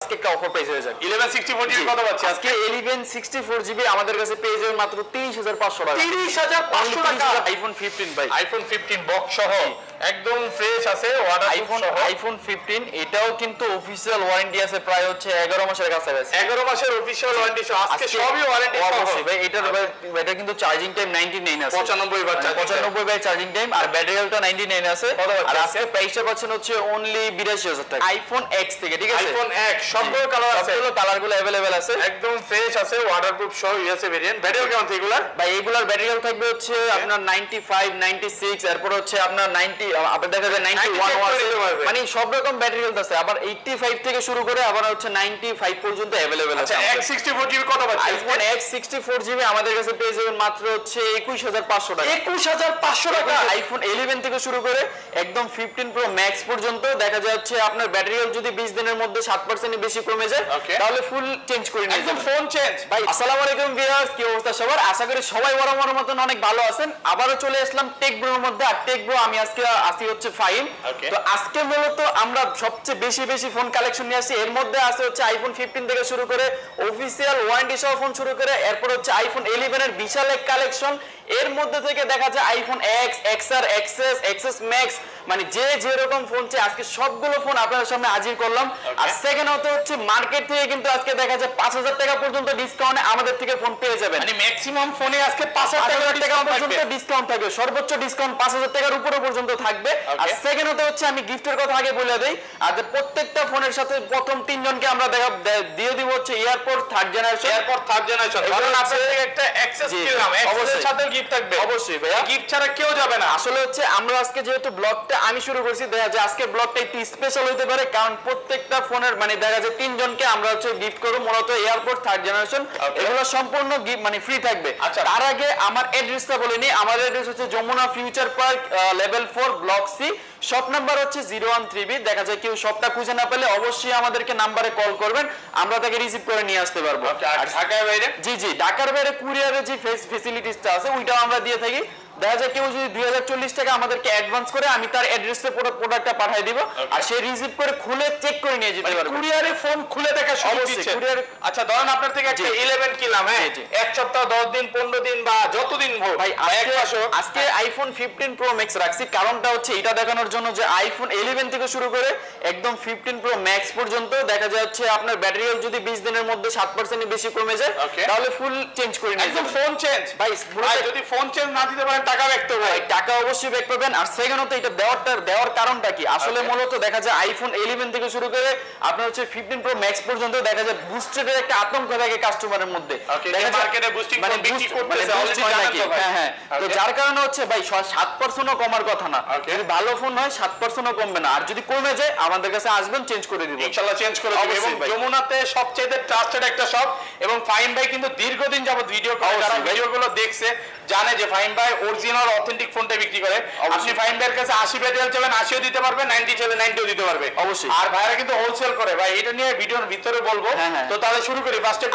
আজকে একটা offer price হয়ে যাবে 1164 কত পাচ্ছি আজকে 1164 আমাদের কাছে পেয়ে যাবেন মাত্র 30500 টাকা 30500 টাকা আইফোন 15 ভাই আইফোন 15 বক্স সহ একদম ফ্রেশ আছে আইফোন 15 এটাও কিন্তু অফিশিয়াল ওয়ারেন্টি আছে প্রায় হচ্ছে 11 মাসের কাছাকাছি 11 মাসের অফিশিয়াল ওয়ারেন্টি সহ আজকে সবই ওয়ারেন্টি অবশ্যই ভাই এটা কিন্তু চার্জিং টাইম 99 আছে 95 বার চার্জিং টাইম আর ব্যাটারি হেলথ 99 আছে আর আজকে প্রাইসটা পাচ্ছেন হচ্ছে অনলি 82000 টাকা আইফোন X থেকে ঠিক আছে আইফোন X সবগুলো কালার আছে সবগুলো কালারগুলো अवेलेबल আছে একদম ফ্রেশ আছে ওয়াটারপ্রুফ সহ ইউএসএ ভেরিয়েন্ট ব্যাটারি কেমন এগুলা ভাই এগুলার ব্যাটারি হেলথ থাকবে হচ্ছে আপনার 95 96 এরপর হচ্ছে আপনার 90 আপনাদের দেখা যায় 91 আছে মানে সব রকম ব্যাটারি হেলথ আছে আবার 85 থেকে শুরু করে আবার হচ্ছে 95 পর্যন্ত अवेलेबल আছে আচ্ছা X64 জিবি কত পাচ্ছেন আইফোন X64 জিবি আমাদের কাছে পেয়ে যাবেন মাত্র হচ্ছে 21500 টাকা 21500 টাকা আইফোন 11 থেকে শুরু করে একদম 15 প্রো ম্যাক্স পর্যন্ত দেখা যাচ্ছে আপনার ব্যাটারি হেলথ যদি 20 দিনের মধ্যে 7% এর বেশি কমে যায় তাহলে ফুল চেঞ্জ করে নিয়ে একদম ফোন চেঞ্জ ভাই আসসালামু আলাইকুম ভিউয়ার্স কি অবস্থা সবার আশা করি সবাই বরাবর মতন অনেক ভালো আছেন আবারো চলে আসলাম টেক ব্রোর মধ্যে আর টেক ব্রো আমি আজকে আসি হচ্ছে ফাইন তো আজকে মূলত আমরা সবচেয়ে বেশি ফোন কালেকশন নিয়ে আসি এর মধ্যে আছে হচ্ছে আইফোন 15 থেকে শুরু করে অফিশিয়াল ওয়ারেন্টি সহ ফোন শুরু করে এরপর হচ্ছে আইফোন 11 এর বিশাল এক কালেকশন এর মধ্যে থেকে দেখা যায় iPhone X XR XS XS Max মানে যে রকম ফোন চাই আজকে সবগুলো ফোন আপনাদের সামনে হাজির করলাম আর সেকেন্ড হচ্ছে মার্কেট থেকে কিন্তু আজকে দেখা যায় 5000 টাকা পর্যন্ত ডিসকাউন্টে আমাদের থেকে ফোন পেয়ে যাবেন মানে ম্যাক্সিমাম ফোনে আজকে 5000 টাকা পর্যন্ত ডিসকাউন্ট থাকবে সর্বোচ্চ ডিসকাউন্ট 5000 টাকার উপরে পর্যন্ত থাকবে আর সেকেন্ড হচ্ছে আমি গিফটের কথা আগে বলে দেই আর প্রত্যেকটা ফোনের সাথে প্রথম তিনজনকে আমরা দিয়ে দিব হচ্ছে এয়ারপোর্ট থার্ড জেনারেশন কারণ আপনাদের থেকে একটা অ্যাক্সেস কিনলাম অ্যাক্সেসের সাথে গিফট থাকবে অবশ্যই ভাই গিফট ছাড়া কেউ যাবে না আসলে হচ্ছে আমরা আজকে যেহেতু ব্লগটা আমি শুরু করছি দেখা যায় আজকে ব্লগটা একটু স্পেশাল হতে পারে কারণ প্রত্যেকটা ফোনের মানে দেখা যায় তিনজনকে আমরা হচ্ছে গিফট করব মূলত এয়ারপোর্ট থার্ড জেনারেশন এগুলো সম্পূর্ণ গিফট মানে ফ্রি থাকবে তার আগে আমার অ্যাড্রেসটা বলে নিই আমার অ্যাড্রেস হচ্ছে Jamuna future park level 4 block C shop number হচ্ছে 013B দেখা যায় কেউ শপটা খুঁজে না পেলে অবশ্যই আমাদেরকে নাম্বারে কল করবেন আমরা তাকে রিসিভ করে নিয়ে আসতে পারবো আর ঢাকার বাইরে জি ঢাকার বাইরে কুরিয়ারের যে ফেসিলিটিসটা আছে ওইটাও আমরা দিয়ে থাকি দেখা যায় কেউ যদি 2040 টাকা আমাদেরকে অ্যাডভান্স করে আমি তার অ্যাড্রেসে প্রোডাক্টটা পাঠিয়ে দিব আর সে রিসিভ করে খুলে চেক করে নিয়ে যেতে পারবে কুরিয়ারে ফোন খুলে দেখা সুযোগ দিচ্ছে কুরিয়ারে আচ্ছা ধরেন আপনার থেকে একটা 11 কিনলাম হ্যাঁ এক সপ্তাহ 10 দিন 15 দিন বা যতদিন হোক ভাই আজকে আইফোন 15 প্রো ম্যাক্স রাখছি কারণটা হচ্ছে এটা দেখানোর জন্য যে আইফোন 11 থেকে শুরু করে একদম 15 প্রো ম্যাক্স পর্যন্ত দেখা যাচ্ছে আপনার ব্যাটারি হেলথ যদি 20 দিনের মধ্যে 7% এর বেশি কমে যায় তাহলে ফুল চেঞ্জ করে নিয়ে একদম ফোন চেঞ্জ ভাই যদি ফোন চেঞ্জ না দিতে পারেন টাকা ব্যাক করতে হবে টাকা অবশ্যই ব্যাক পাবেন আর সেকেন্ডত এটা দেওয়ার কারণটা কি আসলে মূলত দেখা যায় আইফোন 11 থেকে শুরু করে আপনার হচ্ছে 15 প্রো ম্যাক্স পর্যন্ত দেখা যায় বুস্টেডের একটা আতঙ্ক থাকে কাস্টমারের মধ্যে দেখা মার্কেটে বুস্টিং মানে বিক্রি করতেছে অলরেডি নাকি হ্যাঁ তো যার কারণে হচ্ছে ভাই 7% ও কমার কথা না যদি ভালো ফোন হয় 7% ও কমবে না আর যদি কমে যায় আমাদের কাছে আসবেন চেঞ্জ করে দিব ইনশাআল্লাহ চেঞ্জ করে দিব এবং যমুনাতে সবচেয়ে ট্রাস্টেড একটা শপ এবং ফাইন ভাই কিন্তু দীর্ঘদিন যাবত ভিডিও করে যারা ভিডিওগুলো দেখছে জানে যে ফাইন ভাই অরিজিনাল অথেন্টিক ফোনটা বিক্রি করে আপনি ফাইন ভাইয়ের কাছে 80 ব্যাটারি চাবেন 80ও দিতে পারবে 90 চাইলে 90ও দিতে পারবে অবশ্যই আর ভাইরা কিন্তু হোলসেল করে ভাই এটা নিয়ে ভিডিওর ভিতরে বলবো তো তাহলে শুরু করি ফার্স্টে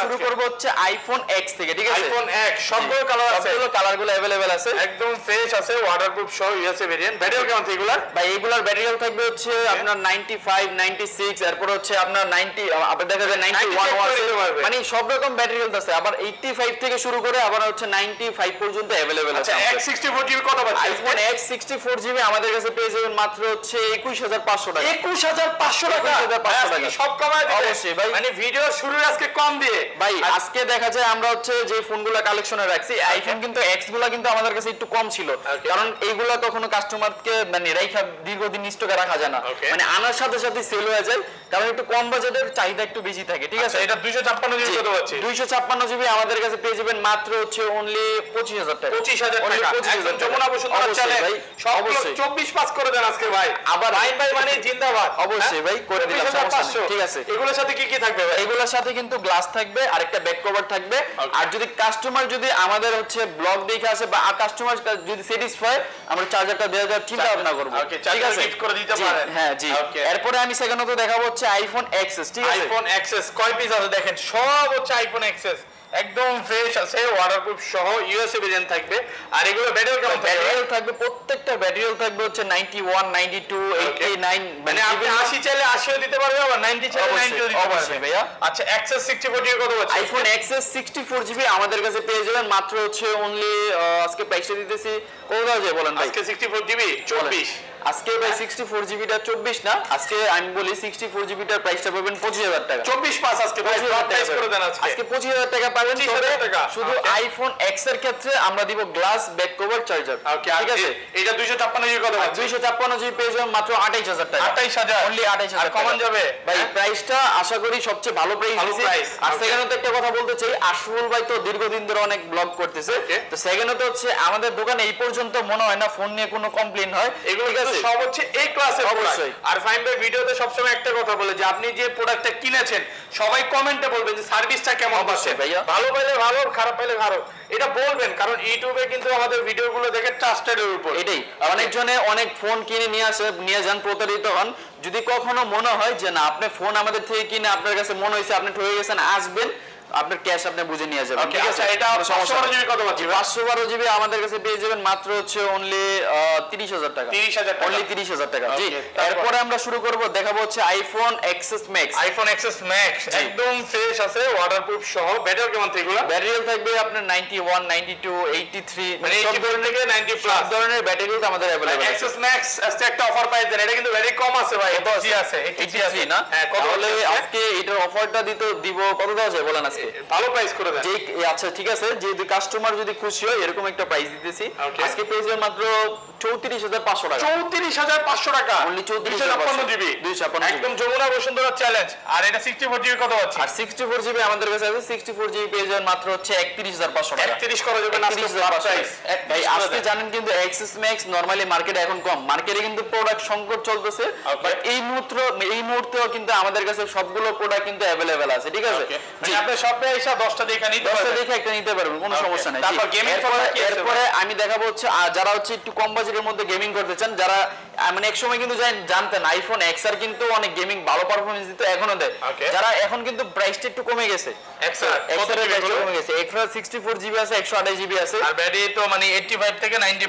শুরু করব হচ্ছে আইফোন X থেকে ঠিক আছে আইফোন X সবগুলো কালার আছে সবগুলো কালারগুলো अवेलेबल আছে একদম ফ্রেশ আছে ওয়াটারপ্রুফ সহ ইউএসএ ভেরিয়েন্ট ব্যাটারি কেমন এগুলা ভাই এগুলার ব্যাটারি হেলথ থাকবে হচ্ছে আপনার 95 96 এরপর হচ্ছে আপনার 90 আপনাদের দেখা যায় 91 আছে মানে সব রকম ব্যাটারি হেলথ আছে আবার 85 থেকে শুরু করে আবার হচ্ছে 95 পর্যন্ত अवेलेबल আছে X64 জিবি কত পাচ্ছেন আইফোন X64 জিবি আমাদের কাছে পেয়ে যাবেন মাত্র হচ্ছে 21500 টাকা 21500 টাকা সব কমায় দিবেন অবশ্যই ভাই মানে ভিডিও শুরুর আজকে কম দিয়ে ভাই আজকে দেখা যায় আমরা হচ্ছে যে ফোনগুলো কালেকশনে রাখছি আইফোন কিন্তু X গুলো কিন্তু আমাদের কাছে একটু কম ছিল কারণ এইগুলা কখনো কাস্টমারকে মানে রাখা দীর্ঘদিন স্টকে রাখা যায় না মানে আনার সাথে সাথে সেল হয়ে যায় কারণ একটু কম বাজেটের চাহিদা একটু বেশি থাকে ঠিক আছে এটা 256 জিবি কত পাচ্ছি 256 জিবি আমাদের কাছে পেয়ে যাবেন মাত্র হচ্ছে অনলি 25000 টাকা 25000 টাকা একদম যমুনা বসুন্ধরা চলে ভাই অবশ্যই 24 পাস করে দেন আজকে ভাই আবার ভাই মানে জিন্দাবাদ অবশ্যই ভাই করে দিলাম ঠিক আছে এগুলোর সাথে কি কি থাকবে ভাই এগুলোর সাথে কিন্তু গ্লাস থাকবে আর একটা ব্যাক কভার থাকবে আর যদি কাস্টমার যদি আমাদের হচ্ছে ব্লগ দেখে আসে বা কাস্টমার যদি স্যাটিসফাই আমরা চার্জারটা দেওয়া যাওয়ার চিন্তা ভাবনা করব ঠিক আছে গিফট করে দিতে পারেন হ্যাঁ জি এরপরে আমি সেকেন্ডত দেখাবো হচ্ছে আইফোন XS ঠিক আছে আইফোন XS কয় পিস আছে দেখেন সব হচ্ছে আইফোন XS একদম ফ্রেশ আছে, ওয়াটারপ্রুফ সহ, ইউএসএ ভেরিয়েন্ট থাকবে। আর এগুলো ব্যাটারি কেমন থাকবে? ব্যাটারি থাকবে, প্রত্যেকটা ব্যাটারি থাকবে হচ্ছে 91, 92, 89, মানে আপনি 80 চাইলে 80ও দিতে পারবে, আবার 90 চাইলে 90ও দিতে পারবে। অবশ্যই ভাইয়া। আচ্ছা, Access 64 জিবি কত পাচ্ছেন? আইফোন XS 64GB আমাদের কাছে পেয়ে যাবেন মাত্র হচ্ছে অনলি, আজকে প্রাইসটা দিতেছি কত দাও যায় বলেন ভাই? আজকে 64 জিবি 24। আজকে ভাই 64GB টা 24 না, আজকে আমি বলি 64GB টার প্রাইসটা পাবেন 25000 টাকা। 24 পাস আজকে ভাই, প্রাইস করে দেন আজকে। আজকে 25000 টাকা পাবেন। 25000 টাকা শুধু আইফোন X এর ক্ষেত্রে আমরা দিব গ্লাস ব্যাক কভার চার্জার। ওকে, ঠিক আছে। এটা 256 জিবি কত পাচ্ছেন? 256GB পেয়ে যাবেন মাত্র 28000 টাকা। 28000 অনলি 28000 আর কমন যাবে ভাই। প্রাইসটা আশা করি সবচেয়ে ভালো প্রাইস দিছি। আর সেকেন্ডে একটা কথা বলতে চাই, আশরাফুল ভাই তো দীর্ঘদিন ধরে অনেক ব্লগ করতেছে, তো সেকেন্ডে হচ্ছে আমাদের দোকানে এই পর্যন্ত মনে হয় না ফোন নিয়ে কোনো কমপ্লেইন হয়। এগুলো সব হচ্ছে এই ক্লাসের অবশ্যই। আর ফাইন ভাই ভিডিওতে সবসময় একটা কথা বলে যে আপনি যে প্রোডাক্টটা কিনেছেন সবাই কমেন্টে বলবেন যে সার্ভিসটা কেমন পাচ্ছেন ভাইয়া। ভালো পাইলে ভালো, খারাপ পাইলে খারাপ, এটা বলবেন, কারণ ইউটিউবে কিন্তু আমাদের ভিডিওগুলো দেখে ট্রাস্টেডের উপর। এটাই অনেকজনে অনেক ফোন কিনে নিয়ে যান, প্রতারিত হন। যদি কখনো মনে হয় যে না আপনি ফোন আমাদের থেকে কিনে আপনার কাছে মনে হয়েছে আপনি ঠকে গেছেন, আসবেন, আপনার ক্যাশ আপনি বুঝে নিয়ে যাবেন। ঠিক আছে। এটা 512 জিবি কত পাচ্ছি? 512GB আমাদের কাছে পেয়ে যাবেন মাত্র হচ্ছে অনলি 30000 টাকা। 30000 টাকা, অনলি 30000 টাকা। জি। এরপরে আমরা শুরু করব, দেখাবো হচ্ছে iPhone XS Max। IPhone XS Max একদম ফ্রেশ আছে, ওয়াটারপ্রুফ সহ। ব্যাটারি কেমন থাকবে এগুলা? ব্যাটারি থাকবে আপনার 91, 92, 83, মানে সব ধরনের থেকে 90 প্লাস সব ধরনের ব্যাটারি তো আমাদের अवेलेबल আছে। XS Max আজকে একটা অফার পাই দেন, এটা কিন্তু ভেরি কম আছে ভাই। 83 আছে, 83 না? হ্যাঁ, কত তাহলে হচ্ছে? আজকে এটার অফারটা দিব কত দেওয়া যায় বলেন আজকে? ভালো প্রাইস করে দেন। আচ্ছা ঠিক আছে, যদি কাস্টমার যদি খুশি হয় এরকম একটা প্রাইস দিতেছি। আজকে পেয়ে যাবেন মাত্র 34500 টাকা। 34500 টাকা অনলি 256 জিবি 256 একদম যমুনা বসুন্ধরা চ্যালেঞ্জ। আর এটা 64 জিবি কত পাচ্ছি? আর 64GB আমাদের কাছে আছে। 64GB পেয়ে যাবেন মাত্র হচ্ছে 31500 টাকা। 31 করা যাবে না আজকে প্রাইস। ভাই আজকে জানেন কিন্তু XS Max নরমালি মার্কেটে এখন কম, মার্কেটে কিন্তু প্রোডাক্ট সংকট চলতেছে, বাট এই মুহূর্তেও কিন্তু আমাদের কাছে সবগুলো প্রোডাক্ট কিন্তু अवेलेबल আছে। ঠিক আছে। মানে আপনি শপে এসে 10টা দেখে নিতে পারবেন, 10টা দেখে একটা নিতে পারবেন, কোনো সমস্যা নাই। তারপর গেমিং এরপরে আমি দেখাবো হচ্ছে যারা হচ্ছে একটু কম বাজেটের মধ্যে গেমিং করতে চান, যারা মানে এক সময় কিন্তু জানতেন আইফোন XR কিন্তু অনেক গেমিং ভালো পারফরম্যান্স দিত, এখনো দেয়। যারা এখন কিন্তু প্রাইসটা একটু কমে গেছে, XR এর প্রাইসটা কমে গেছে। XR 64GB আছে, 128GB আছে। আর ব্যাটারি তো মানে 85 থেকে 90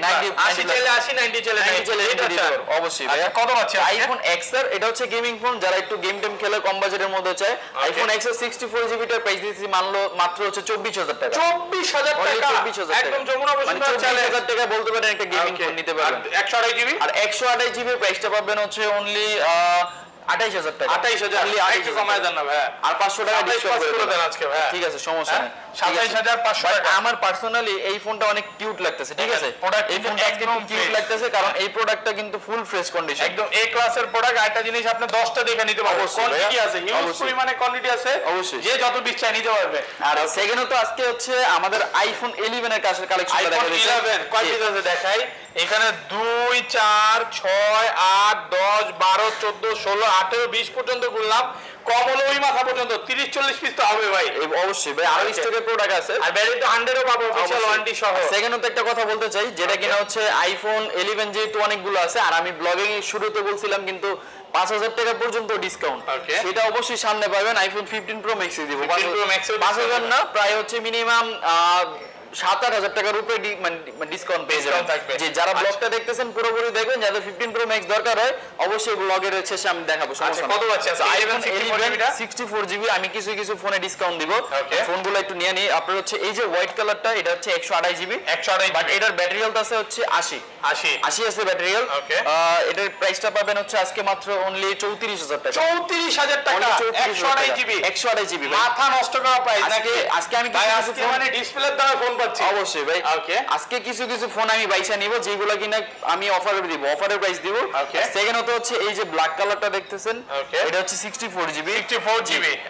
80 চাইলে 80, 90 চাইলে 90 অবশ্যই। কত পাচ্ছি আইফোন XR এটা হচ্ছে গেমিং ফোন, যারা একটু গেম টেম খেলে কম বাজেটের মধ্যে চায়। আইফোন XR 64GB টার প্রাইস দিয়েছি মাত্র হচ্ছে 24000 টাকা। 24000 টাকা, একদম যমুনা বসুন্ধরা চ্যালেঞ্জ। 24000 টাকা বলতে পারেন একটা গেমিং ফোন নিতে পারবেন। 128GB আর 128GB প্রাইসটা পাবেন হচ্ছে অনলি 28000 টাকা। 28000 একটু কমায় দেন না ভাই। আর 500 টাকা ডিসকাউন্ট করে দেন আজকে ভাই। ঠিক আছে, সমস্যা নেই। 27500 টাকা। আমার পার্সোনালি এই ফোনটা অনেক কিউট লাগতেছে। ঠিক আছে, এই ফোনটা একদম কিউট লাগতেছে, কারণ এই প্রোডাক্টটা কিন্তু ফুল ফ্রেশ কন্ডিশন, একদম এ ক্লাসের প্রোডাক্ট। আরেকটা জিনিস আপনি 10টা দেখে নিতে পারবেন, কোয়ান্টিটি আছে, হিউজ পরিমাণে কোয়ান্টিটি আছে, অবশ্যই যে যত পিস চাই নিতে পারবে। আর সেকেন্ডে তো আজকে হচ্ছে আমাদের আইফোন 11 এর কালেকশনটা দেখা যাচ্ছে। 11 কয় পিস আছে দেখাই। এখানে 2 4 6 8 10 12 14 16 18 20 পর্যন্ত বললাম, কম হলো ওই মাথা পর্যন্ত 30 40 পিস তো হবে ভাই। অবশ্যই ভাই, আরো স্টকের প্রোডাক্ট আছে। আর ব্যাটারি তো 100 এর পাবো, অফিশিয়াল ওয়ারেন্টি সহ। সেকেন্ডে তো একটা কথা বলতে চাই, যেটা কিনা হচ্ছে আইফোন 11 যেহেতু অনেকগুলো আছে, আর আমি ব্লগিং এর শুরুতে বলছিলাম কিন্তু 5000 টাকা পর্যন্ত ডিসকাউন্ট, সেটা অবশ্যই সামনে পাবেন। আইফোন 15 Pro Max এ দিব 5000 না, প্রায় হচ্ছে মিনিমাম 7-8000 টাকার উপরে ডিসকাউন্ট পেয়ে যাবেন। যে যারা ব্লগটা দেখতেছেন পুরোপুরি দেখবেন, যাদের 15 Pro Max দরকার হয় অবশ্যই ব্লগের শেষে আমি দেখাবো। কত আছে আইফোন 64GB আমি কিছু ফোনে ডিসকাউন্ট দিব, ফোনগুলো একটু নিয়ে নিই। আপনার হচ্ছে এই যে হোয়াইট কালারটা, এটা হচ্ছে 128GB, বাট এটার ব্যাটারি হেলথ আছে হচ্ছে 80 আছে ব্যাটারি হেলথ। এটার প্রাইসটা পাবেন হচ্ছে আজকে মাত্র অনলি 34000 টাকা। 34000 টাকা 128GB মাথা নষ্ট করা প্রাইস নাকি? আজকে আমি মানে ডিসপ্লের দামে ফোন পাচ্ছি। অবশ্যই ভাই, আজকে কিছু ফোন আমি বাইসা নিব যেগুলো কিনা আমি অফারে দিব, অফারের প্রাইস দিব। সেকেন্ড হচ্ছে এই যে ব্ল্যাক কালারটা দেখতেছেন, এটা হচ্ছে 64GB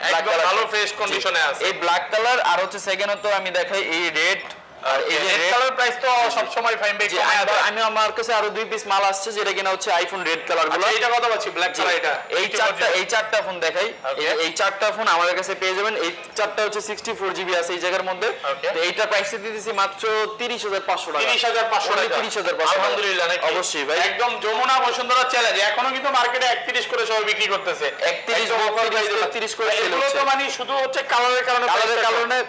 একদম ভালো ফ্রেশ কন্ডিশনে আছে এই ব্ল্যাক কালার। আর হচ্ছে সেকেন্ড আমি দেখাই এই রেড আর এই যে রেড কালার প্রাইস তো সব সময় ফাইন ভাই কমায় দেয়। আমি আমার কাছে আরো 2 পিস মাল আসছে যেটা কিনা হচ্ছে আইফোন রেড কালার গুলো। এটা কত পাচ্ছি ব্ল্যাক কালার? এটা এই চারটা ফোন দেখাই। এই চারটা ফোন আমাদের কাছে পেয়ে যাবেন। এই চারটা হচ্ছে 64 জিবি আছে এই জায়গার মধ্যে। তো এইটা প্রাইস দিতেছি মাত্র 30500 টাকা। 30500 টাকা। 30500 আলহামদুলিল্লাহ নাকি? অবশ্যই ভাই। একদম যমুনা বসুন্ধরা চ্যালেঞ্জ। এখনো কিন্তু মার্কেটে 31 করে সবাই বিক্রি করতেছে। 31 32 করে সেল এগুলো হচ্ছে। তো মানে শুধু হচ্ছে কালারের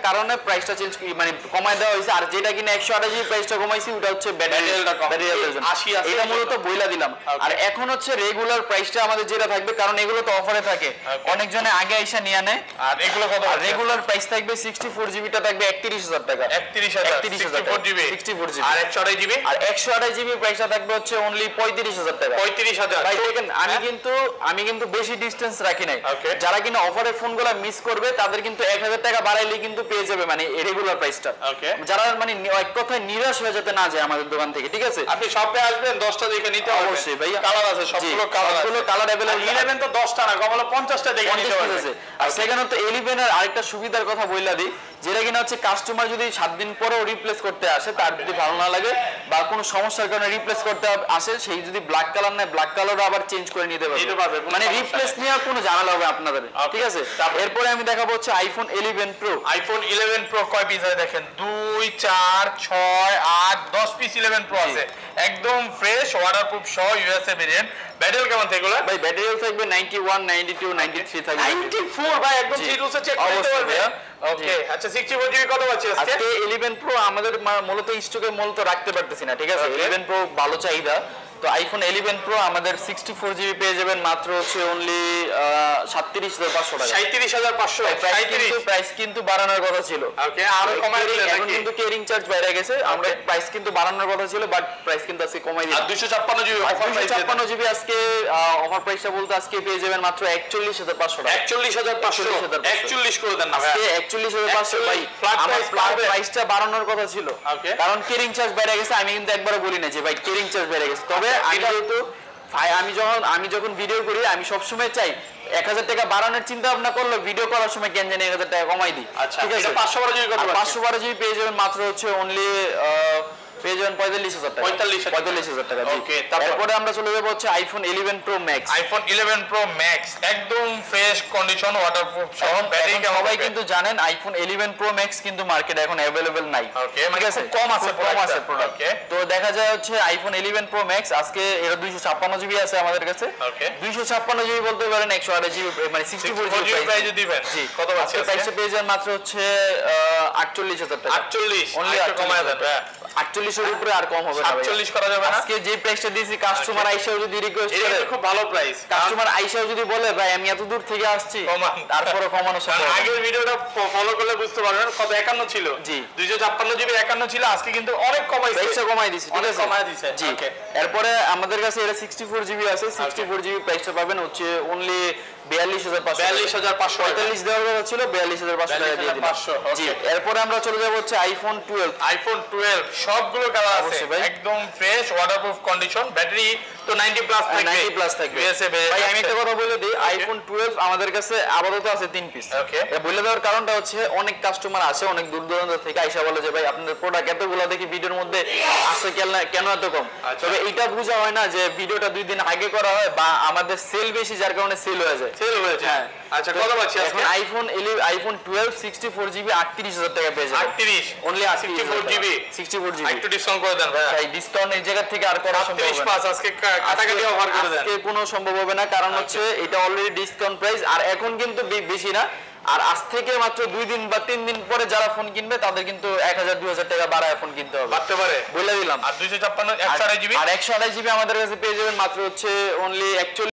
কারণে প্রাইসটা চেঞ্জ মানে কমায় দেওয়া হয়েছে। আর যেটা কিনা 128 জিবি প্রাইসটা কমাইছি ওটা হচ্ছে ব্যাটারি জন্য। 80 আছে এটা মূলত বইলা দিলাম। আর এখন হচ্ছে রেগুলার প্রাইসটা আমাদের যেটা থাকবে, কারণ এগুলো তো অফারে থাকে, অনেকজনে আগে আইসা নিয়ে নেয়। আর এগুলো কত? রেগুলার প্রাইস থাকবে 64 জিবিটা থাকবে 31000 টাকা। 31000 জিবি 64 জিবি। আর 128 জিবি আর 128 জিবি প্রাইসটা থাকবে হচ্ছে অনলি 35000 টাকা। 35000। ভাই দেখেন আমি কিন্তু বেশি ডিসটেন্স রাখি নাই। যারা কিনা অফারে ফোনগুলো মিস করবে তাদের কিন্তু 1000 টাকা বাড়াইলে কিন্তু পেয়ে যাবে মানে রেগুলার প্রাইসটা। যারা মানে এক কথায় নিরাশ হয়ে যেতে না যায় আমাদের দোকান থেকে, ঠিক আছে? আপনি শপে আসবেন 10টা দেখে নিতে হবে। অবশ্যই ভাই, কালার আছে, সবগুলো কালার अवेलेबल। 11 তো 10টা না, কমলা 50টা দেখে নিতে হবে। আর সেখানে তো 11 এর আরেকটা সুবিধার কথা বইলা দিই, যেটা কিনা হচ্ছে কাস্টমার যদি 7 দিন পরেও রিপ্লেস করতে আসে, তার যদি ভালো না লাগে বা কোনো সমস্যার কারণে রিপ্লেস করতে আসে, সেই যদি ব্ল্যাক কালার নেয় ব্ল্যাক কালারও আবার চেঞ্জ করে নিতে পারবে। মানে রিপ্লেস নেওয়ার কোনো ঝামেলা হবে আপনাদের, ঠিক আছে? এরপরে আমি দেখাবো হচ্ছে আইফোন 11 প্রো। আইফোন 11 প্রো কয় পিস আছে দেখেন? 2 4 6 8 10 পিস 11 প্রো আছে। একদম ফ্রেশ ওয়াটারপ্রুফ সহ ইউএসএ ভেরিয়েন্ট। ব্যাটারি কেমন থাকবে? ভাই ব্যাটারি থাকবে 91 92 93 থাকবে। 94 ভাই একদম জিরোসে চেক করতে পারবে। ওকে আচ্ছা 64 জিবি কত আছে আজকে 11 প্রো আমাদের মূলত স্টকে মূলত রাখতে পারতেছি না, ঠিক আছে? 11 প্রো ভালো চাহিদা, তো আইফোন 11 প্রো আমাদের 64 জিবি পেয়ে যাবেন মাত্র হচ্ছে অনলি 37500 টাকা। 37500 প্রাইস কিন্তু বাড়ানোর কথা ছিল। ওকে আরো কমাই দিলেন এখন নাকি? কিন্তু কেয়ারিং চার্জ বাইরে গেছে, আমরা প্রাইস কিন্তু বাড়ানোর কথা ছিল বাট প্রাইস কিন্তু আজকে কমাই দিলাম। আর 256 জিবি অফার প্রাইস 256 জিবি আজকে অফার প্রাইসটা বলতে আজকে পেয়ে যাবেন মাত্র 41500 টাকা। 41500 41 করে দেন না ভাই? আজকে 41500 ভাই ফ্ল্যাট প্রাইস পাবে। প্রাইসটা বাড়ানোর কথা ছিল, কারণ কেয়ারিং চার্জ বাইরে গেছে। আমি কিন্তু একবারও বলি না যে ভাই কেয়ারিং চার্জ বাইরে গেছে, তবে আমি যখন ভিডিও করি আমি সবসময় চাই 1000 টাকা বাড়ানোর চিন্তা ভাবনা করলে ভিডিও করার সময় কেন জানি 1000 টাকা কমাই দিই, ঠিক আছে? 512 জিবি কত? 512 জিবি পেয়ে যাবেন মাত্র হচ্ছে অনলি পেয়ে যাবেন 45000 টাকা। 45000 টাকা। ওকে তারপরে আমরা চলে যাবো হচ্ছে iPhone 11 pro max. IPhone 11 pro max একদম ফ্রেশ কন্ডিশন ওয়াটারপ্রুফ সহ ব্যাটারি কেমন? সবাই কিন্তু জানেন আইফোন 11 প্রো ম্যাক্স কিন্তু মার্কেটে এখন अवेलेबल নাই। ওকে মানে খুব কম আছে প্রোডাক্ট। তো দেখা যায় হচ্ছে আইফোন 11 প্রো ম্যাক্স আজকে এর 256 জিবি আছে আমাদের কাছে। ওকে 256 জিবি বলতে পারেন 128 জিবি মানে 64 জিবি প্রাইস দিবেন। জি কত আছে? প্রাইসে পেয়ে যান মাত্র হচ্ছে 48000 টাকা। 48 অনলি একটু কমায় দেন। 48 এর উপরে আর কম হবে না। 48 করা যাবে না? আজকে যে প্রাইসটা দিয়েছি কাস্টমার আইসাও যদি রিকোয়েস্ট করে, এটা খুব ভালো প্রাইস। কাস্টমার আইসাও যদি বলে ভাই আমি এত দূর থেকে আসছি, তারপরে কমানো সম্ভব। আগের ভিডিওটা ফলো করলে বুঝতে পারবেন কত 51 ছিল। জি 256 জিবি 51 ছিল, আজকে কিন্তু অনেক কমাইছে। প্রাইসটা কমাই দিয়েছি, ঠিক আছে? কমাই দিয়েছে। জি এরপরে আমাদের কাছে এটা 64 জিবি আছে। 64 জিবি প্রাইসটা পাবেন হচ্ছে অনলি 42500। 42500 45 দেওয়ার কথা ছিল, 42500 টাকা দিয়ে দিলাম। জি এরপরে আমরা চলে যাব হচ্ছে আইফোন 12। আইফোন 12 সবগুলো কালার আছে, একদম ফ্রেশ ওয়াটারপ্রুফ কন্ডিশন। ব্যাটারি তো 90 প্লাস থাকবে। 90 প্লাস থাকবে। ভাই আমি একটা কথা বলে দিই, আইফোন 12 আমাদের কাছে আপাতত আছে 3 পিস। ওকে এটা বলে দেওয়ার কারণটা হচ্ছে অনেক কাস্টমার আসে অনেক দূর দূরান্ত থেকে আইসা বলে যে ভাই আপনাদের প্রোডাক্ট এতগুলো দেখি ভিডিওর মধ্যে আসে কেন এত কম। তবে এটা বোঝা হয় না যে ভিডিওটা 2 দিন আগে করা হয় বা আমাদের সেল বেশি যার কারণে সেল হয়ে যায়। হ্যাঁ আচ্ছা কত পাচ্ছি আজকে? আইফোন 12 64 জিবি 38000 টাকা পেয়ে যাবেন। 38 অনলি 64 জিবি 64 জিবি। একটু ডিসকাউন্ট করে দেন ভাই। ভাই ডিসকাউন্ট এই জায়গা থেকে আর করা সম্ভব হবে না। 35 আজকে কাটাকাটি অফার করে দেন। আজকে কোনো সম্ভব হবে না, কারণ হচ্ছে এটা অলরেডি ডিসকাউন্ট প্রাইস। আর এখন কিন্তু বেশি না, আর আজ থেকে মাত্র 2 দিন বা 3 দিন পরে যারা ফোন কিনবে তাদের কিন্তু 1000 2000 টাকা বাড়ায় ফোন কিনতে হবে, বাড়তে পারে বলে দিলাম। আর 256 128 জিবি আর 128 জিবি আমাদের কাছে পেয়ে যাবেন মাত্র হচ্ছে অনলি 41